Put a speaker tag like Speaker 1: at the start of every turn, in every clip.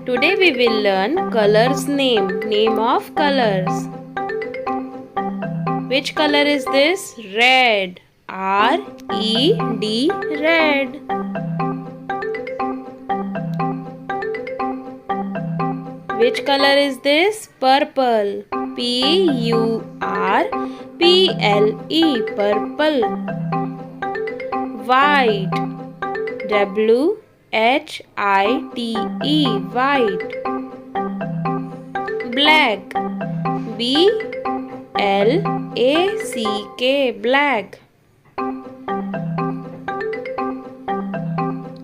Speaker 1: Today we will learn colors name. Name of colors. Which color is this? Red. R-E-D. Red. Which color is this? Purple. P-U-R-P-L-E. Purple. White. W-H-I-T-E. White. Black. B-L-A-C-K. Black.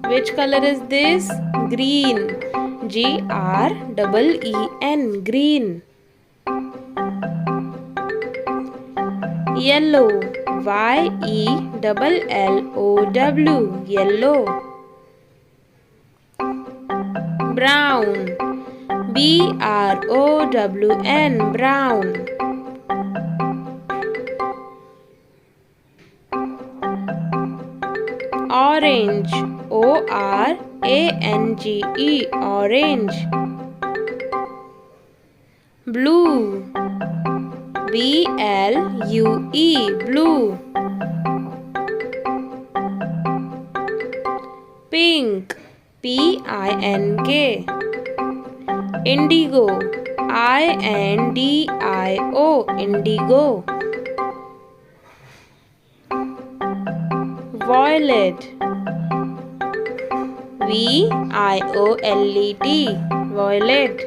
Speaker 1: Which color is this? Green. G-R-E-E-N. Green. Yellow. Y-E-L-L-O-W. Yellow. Brown. B-R-O-W-N. Brown. Orange. O-R-A-N-G-E. Orange. Blue. B-L-U-E. Blue. Pink. P-I-N-K. Indigo. I-N-D-I-O. Indigo. Violet. V-I-O-L-E-T. Violet.